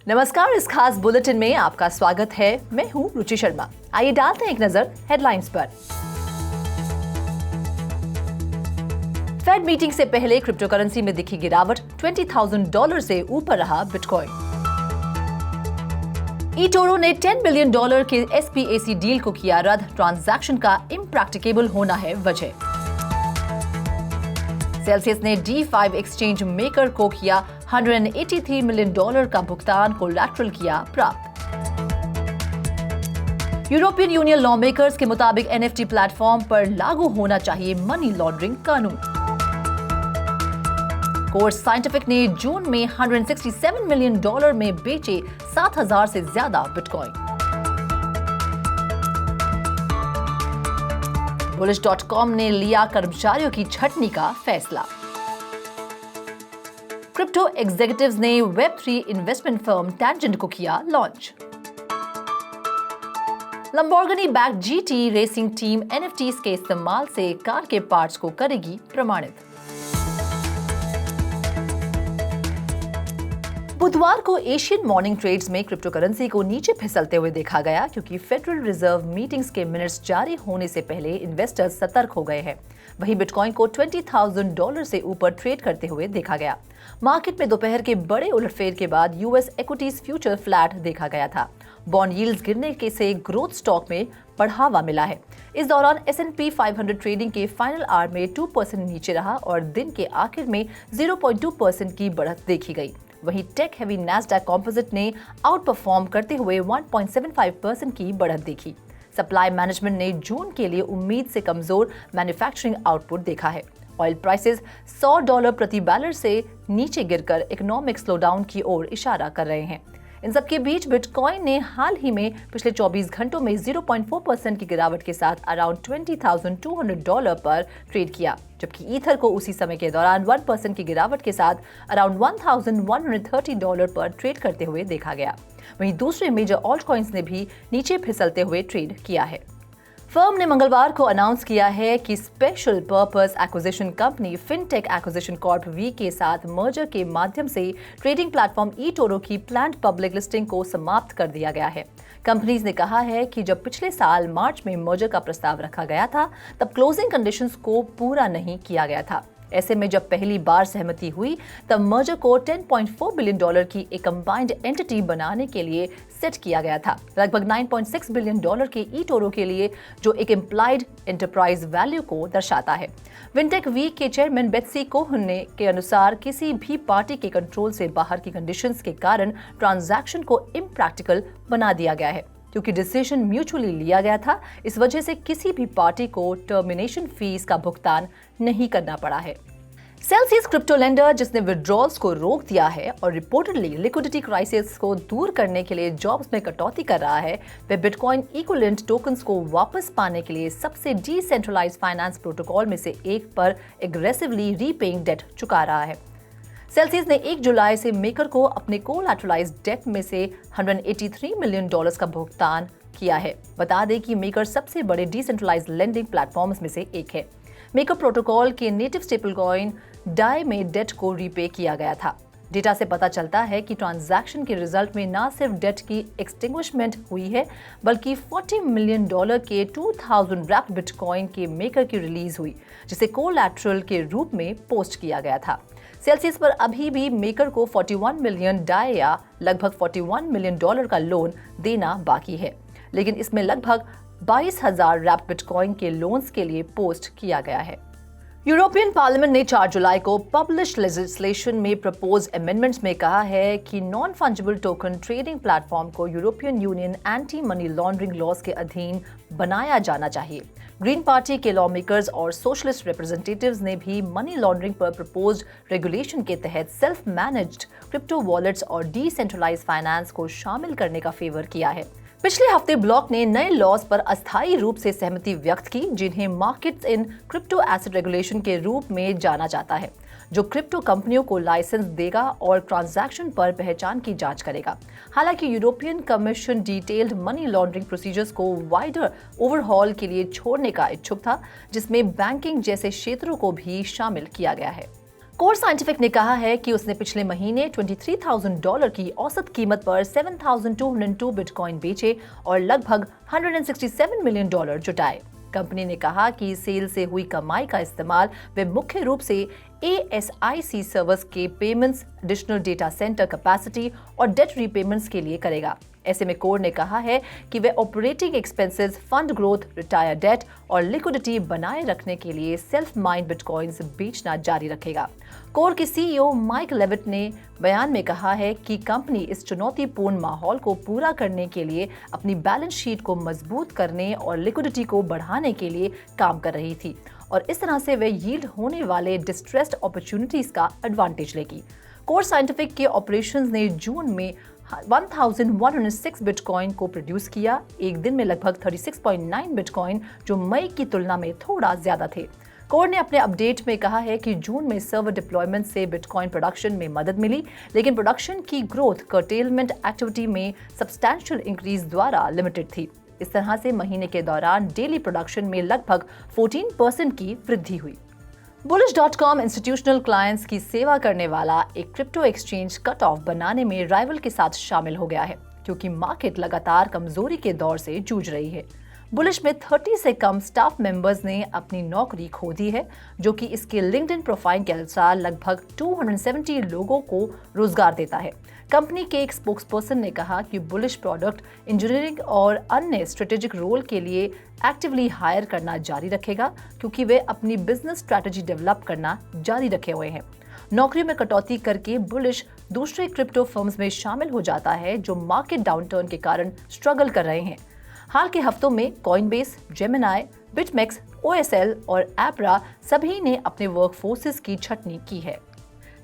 नमस्कार, इस खास बुलेटिन में आपका स्वागत है। मैं हूं रुचि शर्मा। आइए डालते हैं एक नजर हेडलाइंस पर। फेड मीटिंग से पहले क्रिप्टो करेंसी में दिखी गिरावट, $20,000 से ऊपर रहा बिटकॉइन। eToro ने $10 बिलियन के SPAC डील को किया रद्द, ट्रांजैक्शन का इम्प्रैक्टिकेबल होना है वजह। सेल्सियस ने D5 एक्सचेंज मेकर को किया $183 मिलियन का भुगतान, कोलैटरल किया प्राप्त। यूरोपियन यूनियन लॉ मेकर्स के मुताबिक NFT प्लेटफॉर्म पर लागू होना चाहिए मनी लॉन्ड्रिंग कानून। कोर्स साइंटिफिक ने जून में $167 मिलियन में बेचे 7,000 से ज्यादा बिटकॉइन। Bullish.com ने लिया कर्मचारियों की छटनी का फैसला। क्रिप्टो एग्जीक्यूटिव्स ने Web3 इन्वेस्टमेंट फर्म Tangent को किया launch. Lamborghini back GT racing team NFTs के इस्तेमाल से कार के पार्ट्स को करेगी प्रमाणित। बुधवार को एशियन मॉर्निंग ट्रेड्स में क्रिप्टो करेंसी को नीचे फिसलते हुए देखा गया, क्योंकि फेडरल रिजर्व मीटिंग्स के मिनट्स जारी होने से पहले इन्वेस्टर्स सतर्क हो गए हैं। वहीं बिटकॉइन को $20,000 से ऊपर ट्रेड करते हुए देखा गया। मार्केट में दोपहर के बड़े उलटफेर के बाद यूएस इक्विटीज फ्यूचर फ्लैट देखा गया था। बॉन्ड यील्ड्स गिरने के से ग्रोथ स्टॉक में बढ़ावा मिला है। इस दौरान S&P 500 ट्रेडिंग के फाइनल आवर में 2% नीचे रहा और दिन के आखिर में 0.2% की बढ़त देखी गई। वहीं टेक हैवी नैस्डैक कॉम्पोजिट ने आउट परफॉर्म करते हुए 1.75% की बढ़त देखी। सप्लाई मैनेजमेंट ने जून के लिए उम्मीद से कमजोर मैन्युफैक्चरिंग आउटपुट देखा है। ऑयल प्राइसेस $100 प्रति बैरल से नीचे गिरकर इकोनॉमिक स्लोडाउन की ओर इशारा कर रहे हैं। इन सबके बीच बिटकॉइन ने हाल ही में पिछले 24 घंटों में 0.4% की गिरावट के साथ अराउंड $20,200 पर ट्रेड किया, जबकि ईथर को उसी समय के दौरान 1% की गिरावट के साथ अराउंड $1,130 पर ट्रेड करते हुए देखा गया। वहीं दूसरे मेजर ऑल्ट कॉइन्स ने भी नीचे फिसलते हुए ट्रेड किया है। फर्म ने मंगलवार को अनाउंस किया है कि special purpose acquisition company fintech acquisition corp V के साथ मर्जर के माध्यम से ट्रेडिंग प्लेटफॉर्म eToro की प्लान्ड पब्लिक लिस्टिंग को समाप्त कर दिया गया है। कंपनीज ने कहा है कि जब पिछले साल मार्च में मर्जर का प्रस्ताव रखा गया था, तब क्लोजिंग कंडीशंस को पूरा नहीं किया गया था। ऐसे में जब पहली बार सहमति हुई, तब मर्जर को $10.4 बिलियन की एक कंबाइंड एंटिटी बनाने के लिए सेट किया गया था, लगभग $9.6 बिलियन के eToro के लिए, जो एक इम्प्लाइड एंटरप्राइज वैल्यू को दर्शाता है। विनटेक वी के चेयरमैन बेत्सी कोहन के अनुसार किसी भी पार्टी के कंट्रोल से बाहर की कंडीशंस के कारण ट्रांजैक्शन को इम्प्रैक्टिकल बना दिया गया है। क्योंकि डिसीजन म्यूचुअली लिया गया था, इस वजह से किसी भी पार्टी को टर्मिनेशन फीस का भुगतान नहीं करना पड़ा है। सेल्सियस क्रिप्टो लेंडर, जिसने विड्रॉल्स को रोक दिया है और रिपोर्टेडली लिक्विडिटी क्राइसिस को दूर करने के लिए जॉब्स में कटौती कर रहा है, वह बिटकॉइन इक्विवेलेंट टोकन्स को वापस पाने के लिए सबसे डिसेंट्रलाइज्ड फाइनेंस प्रोटोकॉल में से एक पर एग्रेसिवली रीपेइंग डेट चुका रहा है। सेल्सियस ने 1 जुलाई से मेकर को अपने कोलैटरलाइज्ड डेट में से $183 मिलियन का भुगतान किया है। बता दें कि मेकर सबसे बड़े डिसेंट्रलाइज्ड लेंडिंग प्लेटफॉर्म्स में से एक है। मेकर प्रोटोकॉल के नेटिव स्टेबल कॉइन डाई में डेट को रीपे किया गया था। डेटा से पता चलता है कि ट्रांजैक्शन के रिजल्ट में न सिर्फ डेट की एक्सटिंग्विशमेंट हुई है, बल्कि $40 मिलियन के 2000 रैप्ड बिटकॉइन के मेकर की रिलीज हुई, जिसे कोलैटरल के रूप में पोस्ट किया गया था। सेल्सियस पर अभी भी मेकर को 41 मिलियन डाई या लगभग $41 मिलियन का लोन देना बाकी है, लेकिन इसमें लगभग 22,000 रैप्ड बिटकॉइन के लोन्स के लिए पोस्ट किया गया है। यूरोपियन पार्लियामेंट ने 4 जुलाई को पब्लिश लेजिस्लेशन में प्रपोज अमेंडमेंट्स में कहा है कि non fungible token trading platform को European Union anti money laundering laws के अधीन बनाया जाना चाहिए। ग्रीन पार्टी के लॉ मेकर्स और सोशलिस्ट रिप्रेजेंटेटिव्स ने भी मनी लॉन्ड्रिंग पर प्रपोज्ड रेगुलेशन के तहत सेल्फ मैनेज्ड क्रिप्टो वॉलेट्स और डिसेंट्रलाइज्ड फाइनेंस को शामिल करने का फेवर किया है। पिछले हफ्ते ब्लॉक ने नए लॉज पर अस्थायी रूप से सहमति व्यक्त की, जिन्हें markets in crypto asset regulation के रूप में जाना जाता है, जो क्रिप्टो कंपनियों को लाइसेंस देगा और ट्रांजैक्शन पर पहचान की जांच करेगा। हालांकि European commission detailed money laundering procedures को वाइडर ओवरहॉल के लिए छोड़ने का इच्छुक था, जिसमें बैंकिंग जैसे क्षेत्रों को भी शामिल किया गया है। कोर साइंटिफिक ने कहा है कि उसने पिछले महीने $23,000 की औसत कीमत पर 7,202 बिटकॉइन बेचे और लगभग $167 मिलियन जुटाए। कंपनी ने कहा कि सेल से हुई कमाई का इस्तेमाल वे मुख्य रूप से ASIC सर्वर्स के payments, additional data centre capacity और डेट रीपेमेंट्स के लिए करेगा। ऐसे में कोर ने कहा है कि वे operating expenses, fund growth, retire debt और लिक्विडिटी बनाए रखने के लिए सेल्फ माइंड बिटकॉइंस बेचना जारी रखेगा। कोर के CEO माइक लेविट ने बयान में कहा है कि कंपनी इस चुनौतीपूर्ण माहौल को पूरा करने के लिए अपनी बैलेंस शीट को मजबूत करने और लिक्विडिटी को बढ़ाने के लिए काम कर रही थी और इस तरह से वे यील्ड होने वाले डिस्ट्रेस्ड अपॉर्चुनिटीज का एडवांटेज लेगी। कोर साइंटिफिक के ऑपरेशंस ने जून में 1106 बिटकॉइन को प्रोड्यूस किया, एक दिन में लगभग 36.9 बिटकॉइन, जो मई की तुलना में थोड़ा ज्यादा थे। कोर ने अपने अपडेट में कहा है कि जून में सर्वर डिप्लॉयमेंट से बिटकॉइन प्रोडक्शन में मदद मिली, लेकिन प्रोडक्शन की ग्रोथ कर्टेलमेंट एक्टिविटी में सब्सटैंशियल इंक्रीज द्वारा लिमिटेड थी। इस तरह से महीने के दौरान डेली प्रोडक्शन में लगभग 14% की वृद्धि हुई। Bullish.com इंस्टीट्यूशनल क्लाइंट्स की सेवा करने वाला एक क्रिप्टो एक्सचेंज कट ऑफ बनाने में राइवल के साथ शामिल हो गया है, क्योंकि मार्केट लगातार कमजोरी के दौर से जूझ रही है। बुलिश में 30 से कम स्टाफ मेंबर्स ने अपनी नौकरी खो दी है, जो कि इसके लिंक्डइन प्रोफाइल के अनुसार लगभग 270 लोगों को रोजगार देता है। कंपनी के एक स्पोक्सपर्सन ने कहा कि बुलिश प्रोडक्ट इंजीनियरिंग और अन्य स्ट्रेटेजिक रोल के लिए एक्टिवली हायर करना जारी रखेगा, क्योंकि वे अपनी बिजनेस स्ट्रैटेजी डेवलप करना जारी रखे हुए हैं। नौकरियों में कटौती करके बुलिश दूसरे क्रिप्टो फर्म्स में शामिल हो जाता है जो मार्केट डाउनटर्न के कारण स्ट्रगल कर रहे हैं। हाल के हफ्तों में कॉइनबेस, जेमिनाई, बिटमेक्स, OSL और एपरा सभी ने अपने वर्कफोर्सेस की छटनी की है।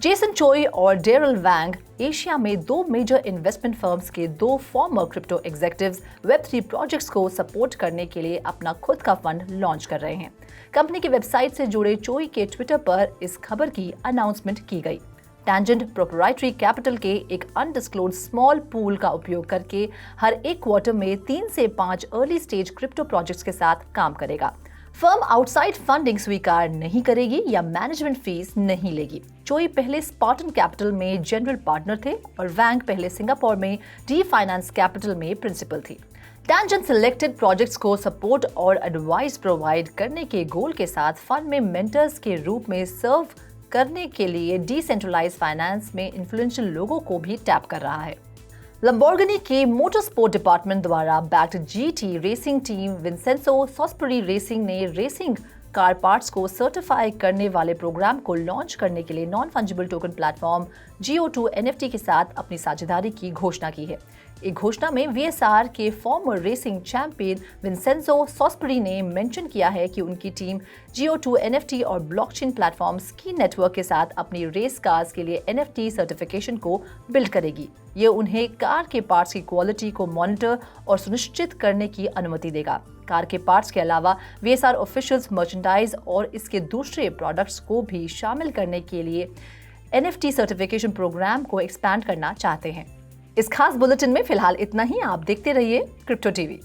जेसन चोई और डेरिल वैंग एशिया में 2 मेजर इन्वेस्टमेंट फर्म्स के 2 farmer crypto executives Web3 projects को सपोर्ट करने के लिए अपना खुद का फंड लॉन्च कर रहे हैं। कंपनी की वेबसाइट से जुड़े चोई के ट्विटर पर इस खबर की अनाउंसमेंट की गई। टेंजेंट प्रोप्राइटरी कैपिटल के एक अनडिस्क्लोज्ड स्मॉल पूल का उपयोग करके हर एक क्वार्टर में 3 से 5 अर्ली स्टेज क्रिप्टो प्रोजेक्ट्स के साथ काम करेगा। फर्म आउटसाइड फंडिंग स्वीकार नहीं करेगी या मैनेजमेंट फीस नहीं लेगी। चोई पहले स्पार्टन कैपिटल में जनरल पार्टनर थे और वैंग पहले सिंगापुर में डी फाइनेंस कैपिटल में प्रिंसिपल थी। टेंजेंट सिलेक्टेड प्रोजेक्ट्स को सपोर्ट और एडवाइस प्रोवाइड करने के गोल के साथ फंड में मेंटर्स के रूप में सर्व करने के लिए डिसेंट्रलाइज्ड फाइनेंस में इन्फ्लुएंशियल लोगों को भी टैप कर रहा है। लंबोर्गिनी के मोटर स्पोर्ट डिपार्टमेंट द्वारा backed GT racing team Vincenzo Sospiri racing ने रेसिंग कार पार्ट्स को सर्टिफाई करने वाले प्रोग्राम को लॉन्च करने के लिए non fungible token platform GO2 NFT के साथ अपनी साझेदारी की घोषणा की है। एक घोषणा में VSR के फॉर्मर रेसिंग चैंपियन विंसेंजो सॉस्पेरी ने मेंशन किया है कि उनकी टीम GO2 NFT और ब्लॉकचेन प्लेटफॉर्म स्की नेटवर्क के साथ अपनी रेस कार्स के लिए NFT सर्टिफिकेशन को बिल्ड करेगी। ये उन्हें कार के पार्ट्स की क्वालिटी को मॉनिटर और सुनिश्चित करने की अनुमति देगा। कार के पार्ट्स के अलावा VSR ऑफिशियल्स मर्चेंडाइज और इसके दूसरे प्रोडक्ट्स को भी शामिल करने के लिए NFT सर्टिफिकेशन प्रोग्राम को एक्सपैंड करना चाहते हैं। इस खास बुलेटिन में फिलहाल इतना ही। आप देखते रहिए क्रिप्टो टीवी।